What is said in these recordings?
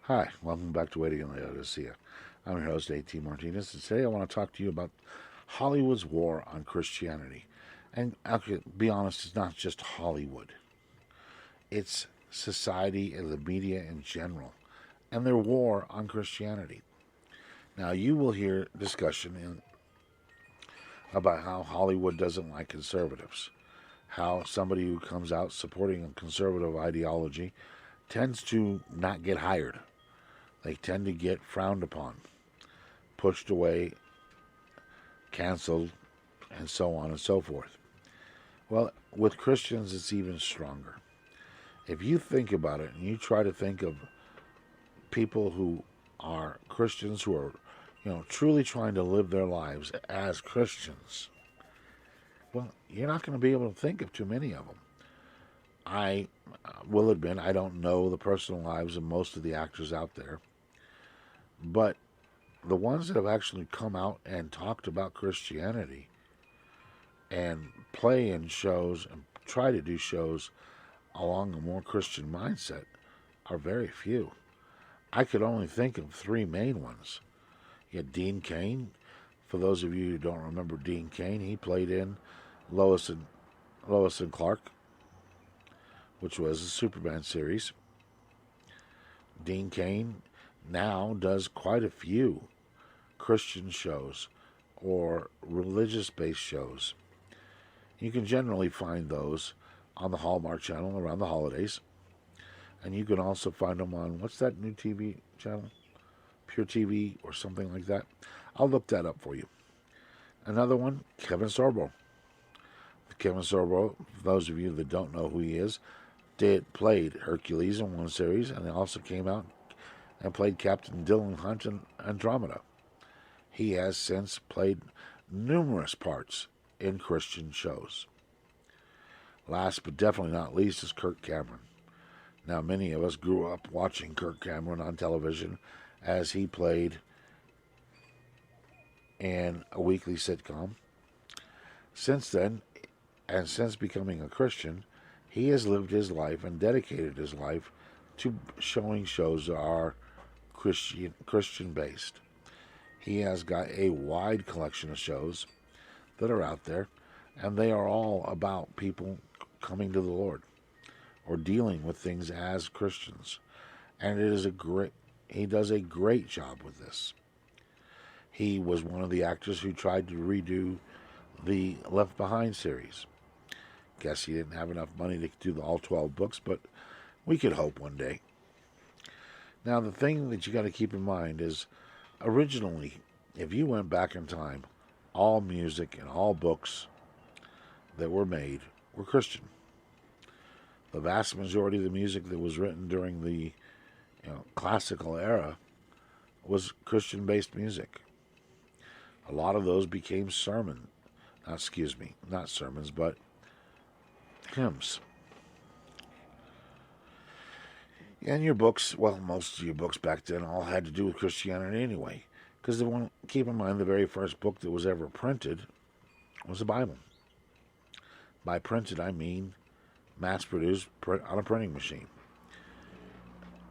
Hi, welcome back to Waiting on the Odyssey. I'm your host, A.T. Martinez, and today I want to talk to you about Hollywood's war on Christianity. And I'll be honest, it's not just Hollywood, it's society and the media in general, and their war on Christianity. Now, you will hear discussion about how Hollywood doesn't like conservatives, how somebody who comes out supporting a conservative ideology tends to not get hired. They tend to get frowned upon, pushed away, canceled, and so on and so forth. Well, with Christians, it's even stronger. If you think about it and you try to think of people who are Christians who are, truly trying to live their lives as Christians, well, you're not going to be able to think of too many of them. I will admit I don't know the personal lives of most of the actors out there, but the ones that have actually come out and talked about Christianity and play in shows and try to do shows along a more Christian mindset are very few. I could only think of three main ones. You had Dean Cain. For those of you who don't remember Dean Cain, he played in Lois and Clark, which was a Superman series. Dean Cain now does quite a few Christian shows or religious based shows. You can generally find those on the Hallmark Channel around the holidays. And you can also find them on, what's that new TV channel? Pure TV or something like that. I'll look that up for you. Another one, Kevin Sorbo. Kevin Sorbo, for those of you that don't know who he is, played Hercules in one series, and he also came out and played Captain Dylan Hunt in Andromeda. He has since played numerous parts in Christian shows. Last but definitely not least is Kirk Cameron. Now, many of us grew up watching Kirk Cameron on television as he played in a weekly sitcom. Since then, and since becoming a Christian, he has lived his life and dedicated his life to showing shows that are Christian based. He has got a wide collection of shows that are out there, and they are all about people coming to the Lord or dealing with things as Christians. And he does a great job with this. He was one of the actors who tried to redo the Left Behind series. Guess he didn't have enough money to do all 12 books, but we could hope one day. Now, the thing that you got to keep in mind is, originally, if you went back in time, all music and all books that were made were Christian. The vast majority of the music that was written during the classical era was Christian-based music. A lot of those became not sermons, but hymns. And your books, well, most of your books back then all had to do with Christianity anyway. Because keep in mind, the very first book that was ever printed was the Bible. By printed, I mean mass-produced on a printing machine.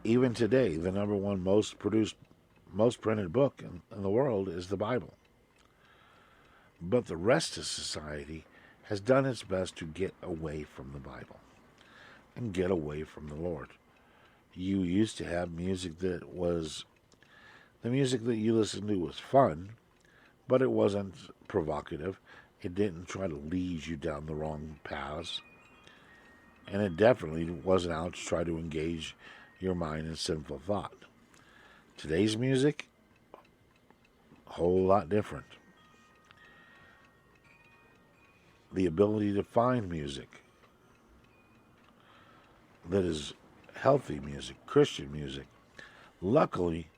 Even today, the number one most printed book in the world is the Bible. But the rest of society has done its best to get away from the Bible and get away from the Lord. You used to have music the music that you listened to was fun, but it wasn't provocative. It didn't try to lead you down the wrong paths. And it definitely wasn't out to try to engage your mind in sinful thought. Today's music, a whole lot different. The ability to find music that is healthy music, Christian music, luckily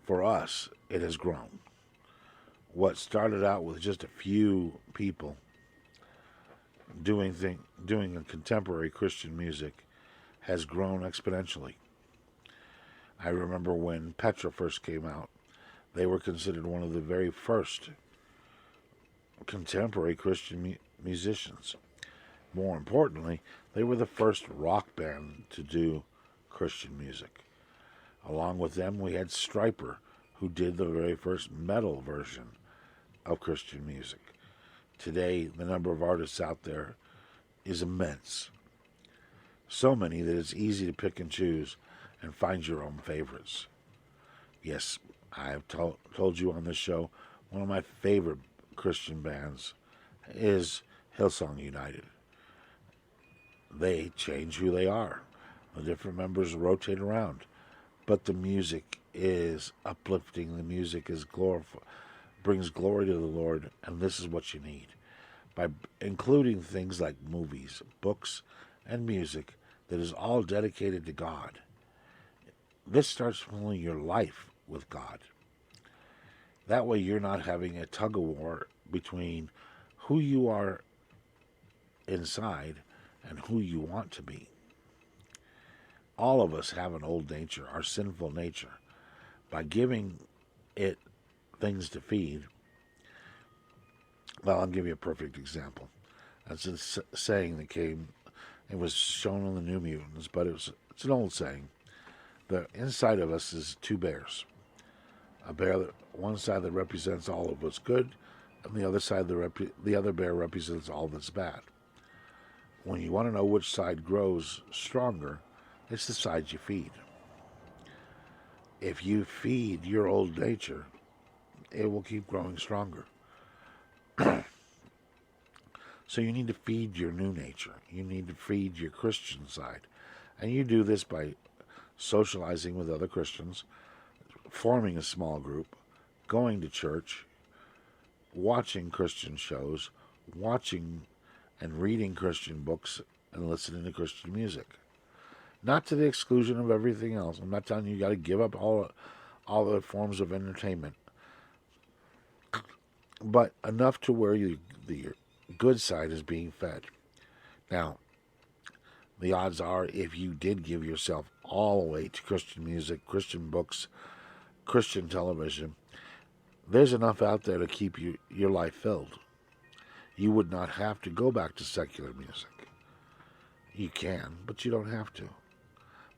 for us, it has grown. What started out with just a few people doing a contemporary Christian music has grown exponentially. I remember when Petra first came out, they were considered one of the very first contemporary Christian musicians. More importantly, they were the first rock band to do Christian music. Along with them, we had Striper, who did the very first metal version of Christian music. Today, the number of artists out there is immense. So many that it's easy to pick and choose and find your own favorites. Yes, I have told you on this show, one of my favorite Christian bands is Hillsong United. They change who they are. The different members rotate around. But the music is uplifting. The music is brings glory to the Lord, and this is what you need. By including things like movies, books, and music that is all dedicated to God, this starts filling your life with God. That way you're not having a tug-of-war between who you are inside and who you want to be. All of us have an old nature, our sinful nature. By giving it things to feed, well, I'll give you a perfect example. That's a saying that came, it was shown on the New Mutants, but it's an old saying. The inside of us is two bears. A bear, one side that represents all of what's good, and the other side, the other bear represents all that's bad. When you want to know which side grows stronger, it's the side you feed. If you feed your old nature, it will keep growing stronger. So you need to feed your new nature. You need to feed your Christian side. And you do this by socializing with other Christians, forming a small group, going to church, watching Christian shows, watching and reading Christian books, and listening to Christian music. Not to the exclusion of everything else. I'm not telling you got to give up all the forms of entertainment, but enough to where the good side is being fed. Now, the odds are, if you did give yourself all the way to Christian music, Christian books, Christian television, there's enough out there to keep your life filled. You would not have to go back to secular music. You can, but you don't have to,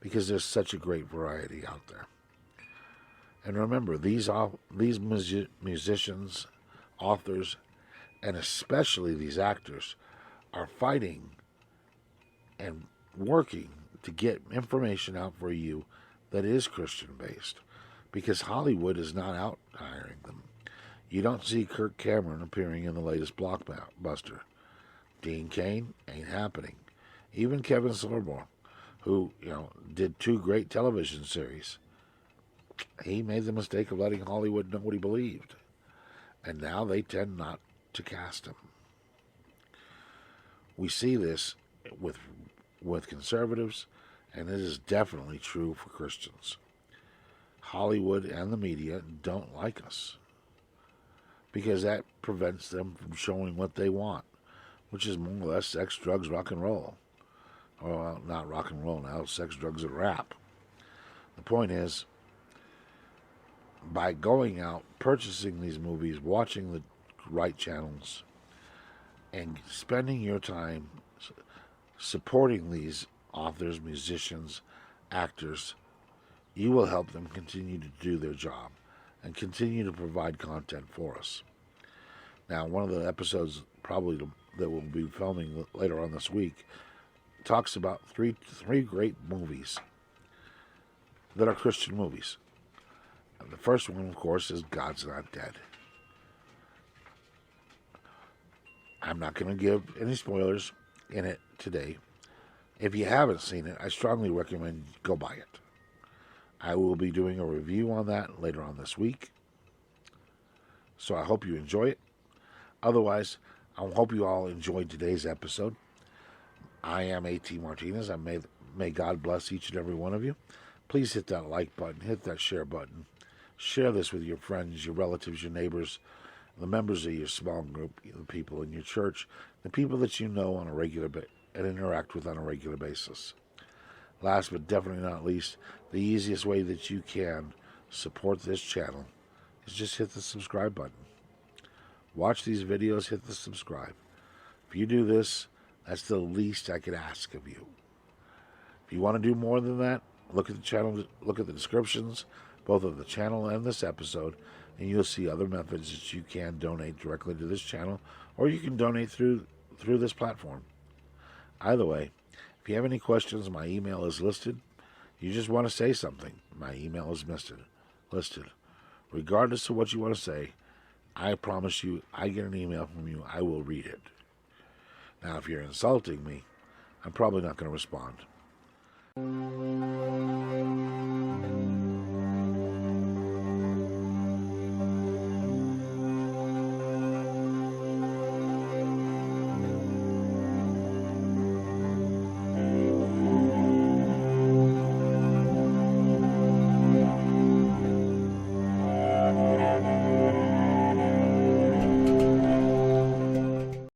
because there's such a great variety out there. And remember, these musicians, authors, and especially these actors are fighting and working to get information out for you that is Christian-based, because Hollywood is not out hiring them. You don't see Kirk Cameron appearing in the latest blockbuster. Dean Cain ain't happening. Even Kevin Sorbo, who did 2 great television series, he made the mistake of letting Hollywood know what he believed, and now they tend not to cast him. We see this with conservatives, and it is definitely true for Christians. Hollywood and the media don't like us, because that prevents them from showing what they want, which is more or less sex, drugs, rock and roll. Well, not rock and roll now, sex, drugs, and rap. The point is, by going out, purchasing these movies, watching the right channels, and spending your time supporting these authors, musicians, actors, you will help them continue to do their job and continue to provide content for us. Now, one of the episodes probably that we'll be filming later on this week talks about three great movies that are Christian movies. And the first one, of course, is God's Not Dead. I'm not going to give any spoilers in it today. If you haven't seen it, I strongly recommend you go buy it. I will be doing a review on that later on this week. So I hope you enjoy it. Otherwise, I hope you all enjoyed today's episode. I am A.T. Martinez. May God bless each and every one of you. Please hit that like button, hit that share button. Share this with your friends, your relatives, your neighbors, the members of your small group, the people in your church, the people that you know on a regular and interact with on a regular basis. Last but definitely not least, the easiest way that you can support this channel is just hit the subscribe button. Watch these videos, hit the subscribe. If you do this, that's the least I could ask of you. If you want to do more than that, look at the channel, look at the descriptions, both of the channel and this episode, and you'll see other methods that you can donate directly to this channel, or you can donate through this platform. Either way, if you have any questions, my email is listed. You just want to say something, my email is listed. Regardless of what you want to say, I promise you, I get an email from you, I will read it. Now, if you're insulting me, I'm probably not going to respond.